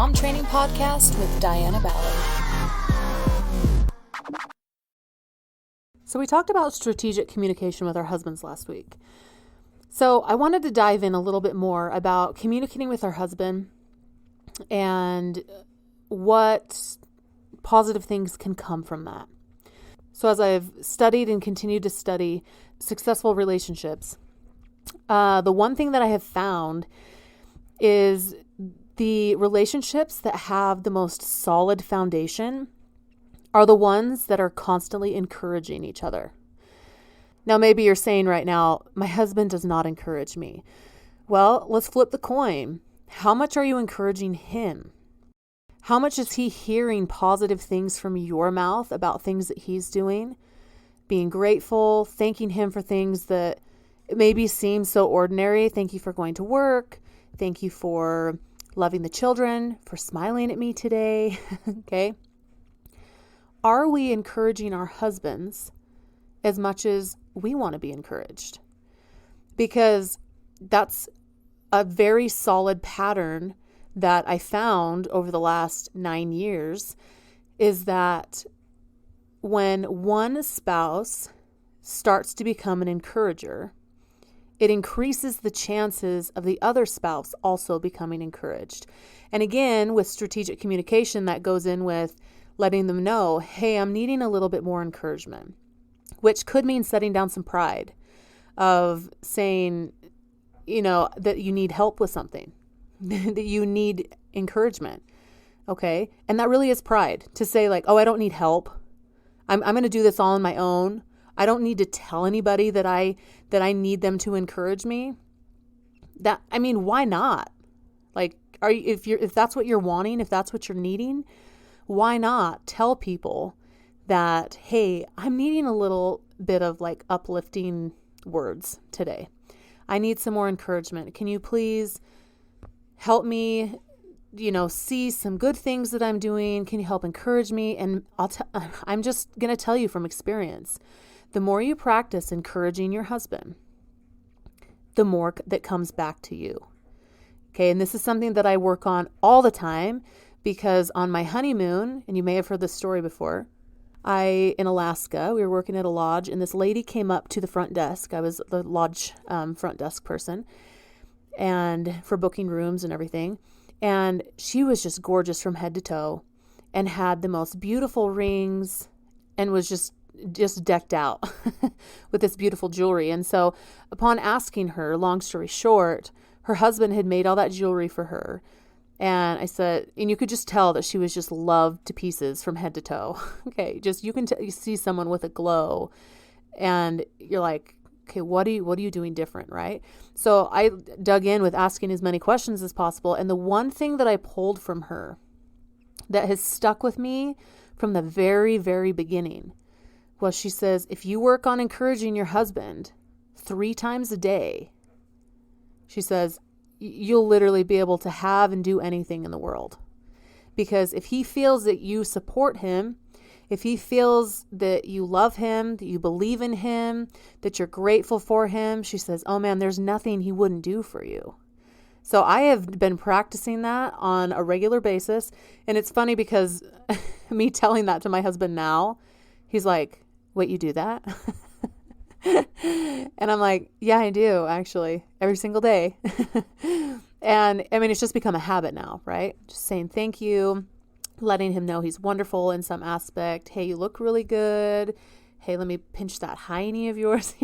Mom Training Podcast with Diana Ballard. So we talked about strategic communication with our husbands last week. So I wanted to dive in a little bit more about communicating with our husband and what positive things can come from that. So as I've studied and continued to study successful relationships, the one thing that I have found is the relationships that have the most solid foundation are the ones that are constantly encouraging each other. Now, maybe you're saying right now, my husband does not encourage me. Well, let's flip the coin. How much are you encouraging him? How much is he hearing positive things from your mouth about things that he's doing? Being grateful, thanking him for things that maybe seem so ordinary. Thank you for going to work. Thank you for loving the children, for smiling at me today. Okay. Are we encouraging our husbands as much as we want to be encouraged? Because that's a very solid pattern that I found over the last 9 years, is that when one spouse starts to become an encourager, it increases the chances of the other spouse also becoming encouraged. And again, with strategic communication, that goes in with letting them know, hey, I'm needing a little bit more encouragement, which could mean setting down some pride of saying, that you need help with something, that you need encouragement. Okay. And that really is pride to say like, oh, I don't need help. I'm going to do this all on my own. I don't need to tell anybody that I need them to encourage me. Why not? Like, if that's what you're wanting, if that's what you're needing, why not tell people that, hey, I'm needing a little bit of like uplifting words today. I need some more encouragement. Can you please help me, see some good things that I'm doing? Can you help encourage me? And I'm just going to tell you from experience, the more you practice encouraging your husband, the more that comes back to you. Okay. And this is something that I work on all the time, because on my honeymoon, and you may have heard this story before, in Alaska, we were working at a lodge, and this lady came up to the front desk. I was the lodge front desk person, and for booking rooms and everything. And she was just gorgeous from head to toe and had the most beautiful rings and was just decked out with this beautiful jewelry. And so upon asking her, long story short, her husband had made all that jewelry for her. And I said, and you could just tell that she was just loved to pieces from head to toe. Okay. Just, you see someone with a glow and you're like, okay, what are you doing different? Right. So I dug in with asking as many questions as possible. And the one thing that I pulled from her that has stuck with me from the very, very beginning was, she says, if you work on encouraging your husband 3 times a day, she says, you'll literally be able to have and do anything in the world. Because if he feels that you support him, if he feels that you love him, that you believe in him, that you're grateful for him, she says, oh man, there's nothing he wouldn't do for you. So I have been practicing that on a regular basis. And it's funny because me telling that to my husband now, he's like, wait, you do that? And I'm like, yeah, I do actually, every single day. And it's just become a habit now, right? Just saying thank you, letting him know he's wonderful in some aspect. Hey, you look really good. Hey, let me pinch that hiney of yours.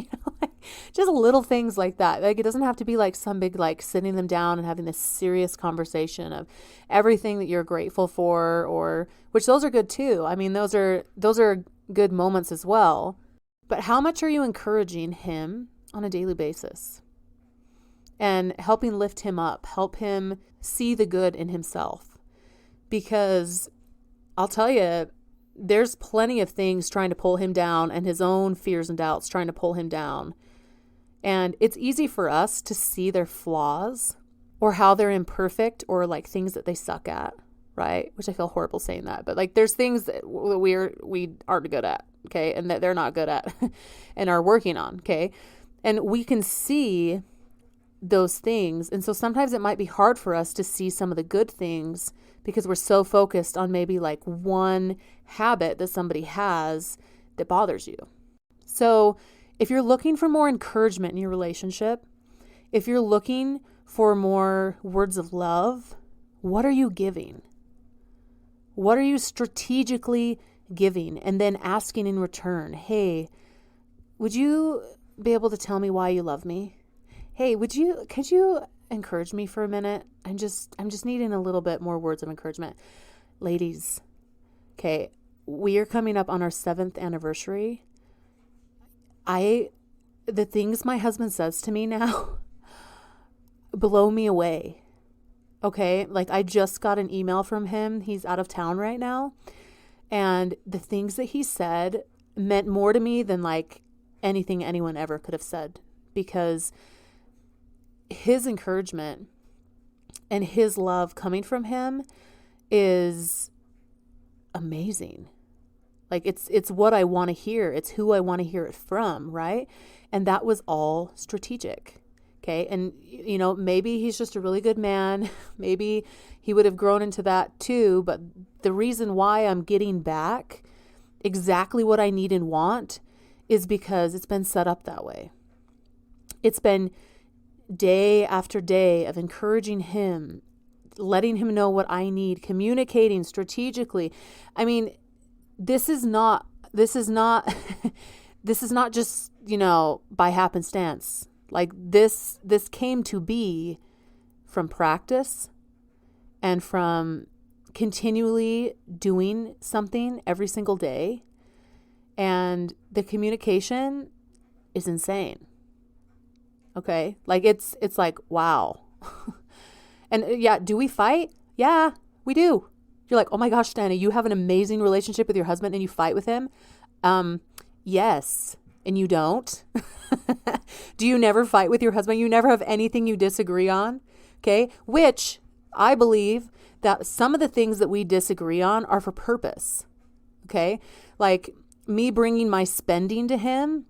Just little things like that. Like, it doesn't have to be like some big, like sitting them down and having this serious conversation of everything that you're grateful for, or which those are good too. Those are good moments as well. But how much are you encouraging him on a daily basis and helping lift him up, help him see the good in himself? Because I'll tell you, there's plenty of things trying to pull him down, and his own fears and doubts trying to pull him down. And it's easy for us to see their flaws or how they're imperfect, or like things that they suck at, right? Which I feel horrible saying that, but like there's things that we aren't good at. Okay. And that they're not good at and are working on. Okay. And we can see those things. And so sometimes it might be hard for us to see some of the good things because we're so focused on maybe like one habit that somebody has that bothers you. So if you're looking for more encouragement in your relationship, if you're looking for more words of love, what are you giving? What are you strategically giving? And then asking in return, hey, would you be able to tell me why you love me? Hey, could you encourage me for a minute? I'm just needing a little bit more words of encouragement. Ladies, okay, we are coming up on our 7th anniversary. The things my husband says to me now blow me away. Okay, like I just got an email from him. He's out of town right now. And the things that he said meant more to me than like anything anyone ever could have said, because his encouragement and his love coming from him is amazing. Like it's what I want to hear. It's who I want to hear it from, right? And that was all strategic. Okay. And, you know, maybe he's just a really good man. Maybe he would have grown into that too. But the reason why I'm getting back exactly what I need and want is because it's been set up that way. It's been day after day of encouraging him, letting him know what I need, communicating strategically. I mean, this is not this is not just, you know, by happenstance. Like this came to be from practice and from continually doing something every single day. And the communication is insane. Okay? Like it's like, wow. And yeah, do we fight? Yeah, we do. You're like, oh my gosh, Diana, you have an amazing relationship with your husband and you fight with him? Yes. And you don't? Do you never fight with your husband? You never have anything you disagree on? Okay. Which I believe that some of the things that we disagree on are for purpose. Okay. Like me bringing my spending to him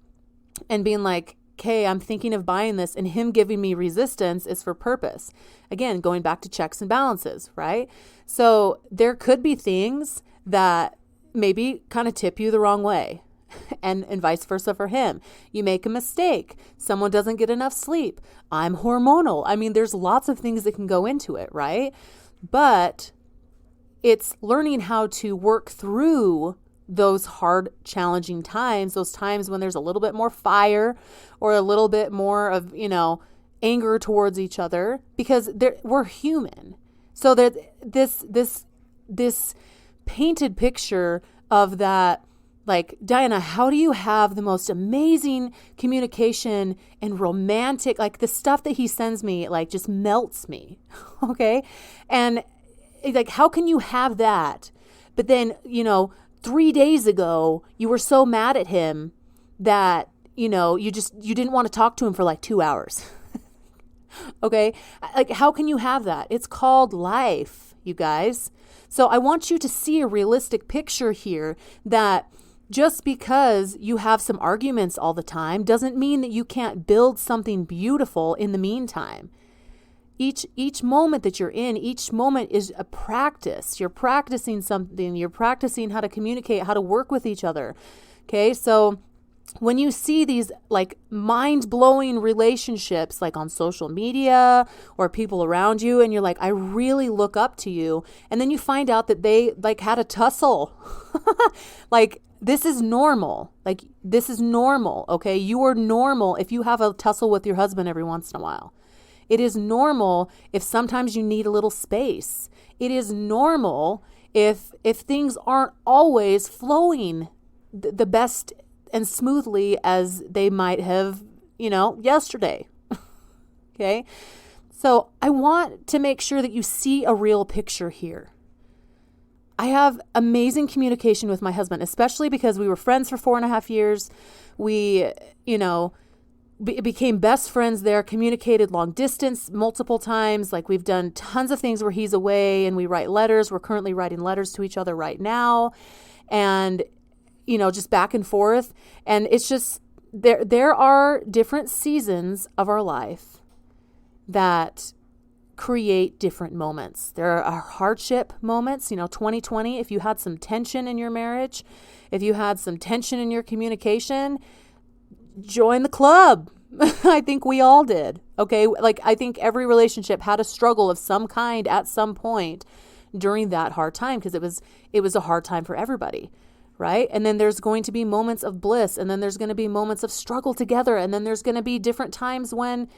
and being like, okay, I'm thinking of buying this, and him giving me resistance is for purpose. Again, going back to checks and balances, right? So there could be things that maybe kind of tip you the wrong way. And vice versa for him. You make a mistake. Someone doesn't get enough sleep. I'm hormonal. I mean, there's lots of things that can go into it, right? But it's learning how to work through those hard, challenging times, those times when there's a little bit more fire or a little bit more of, you know, anger towards each other, because we're human. So that this painted picture of that, like, Diana, how do you have the most amazing communication and romantic, like the stuff that he sends me, like just melts me. Okay. And like, how can you have that? But then, you know, 3 days ago, you were so mad at him that, you know, you didn't want to talk to him for like 2 hours. Okay. Like, how can you have that? It's called life, you guys. So I want you to see a realistic picture here that just because you have some arguments all the time doesn't mean that you can't build something beautiful in the meantime. Each moment that you're in, each moment is a practice. You're practicing something. You're practicing how to communicate, how to work with each other. Okay, so when you see these like mind-blowing relationships like on social media or people around you, and you're like, I really look up to you, and then you find out that they like had a tussle. Like, this is normal. Like, this is normal, okay? You are normal if you have a tussle with your husband every once in a while. It is normal if sometimes you need a little space. It is normal if things aren't always flowing the best and smoothly as they might have, you know, yesterday. Okay? So I want to make sure that you see a real picture here. I have amazing communication with my husband, especially because we were friends for 4.5 years. We, you know, became best friends there, communicated long distance multiple times. Like, we've done tons of things where he's away and we write letters. We're currently writing letters to each other right now. And, you know, just back and forth. And it's just, there are different seasons of our life that create different moments. There are hardship moments, 2020, if you had some tension in your marriage, if you had some tension in your communication, join the club. I think we all did. Okay. Like, I think every relationship had a struggle of some kind at some point during that hard time, because it was a hard time for everybody. Right. And then there's going to be moments of bliss, and then there's going to be moments of struggle together. And then there's going to be different times when,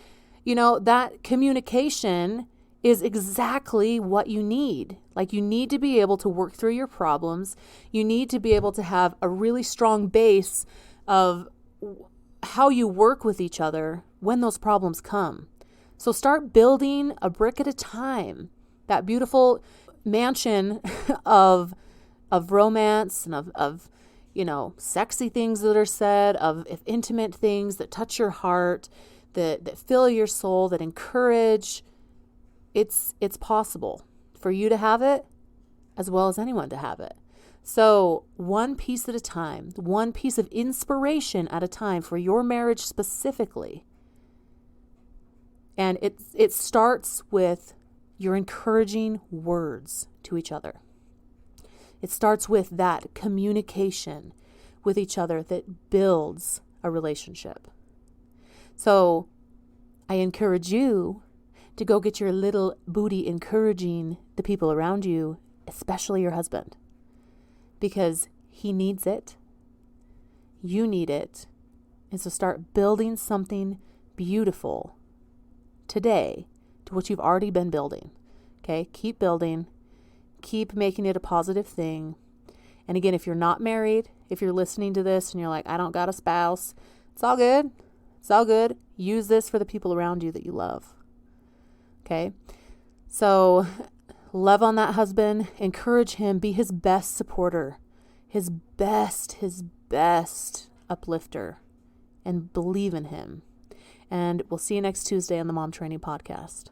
that communication is exactly what you need. Like, you need to be able to work through your problems. You need to be able to have a really strong base of how you work with each other when those problems come. So start building a brick at a time, that beautiful mansion of romance and of sexy things that are said, of intimate things that touch your heart, that fill your soul, that encourage. It's possible for you to have it as well as anyone to have it. So one piece at a time, one piece of inspiration at a time for your marriage specifically. And it starts with your encouraging words to each other. It starts with that communication with each other that builds a relationship. So I encourage you to go get your little booty encouraging the people around you, especially your husband, because he needs it. You need it. And so start building something beautiful today to what you've already been building. Okay? Keep building. Keep making it a positive thing. And again, if you're not married, if you're listening to this and you're like, I don't got a spouse, it's all good. It's all good. Use this for the people around you that you love. Okay? So love on that husband. Encourage him. Be his best supporter. His best uplifter. And believe in him. And we'll see you next Tuesday on the Mom Training Podcast.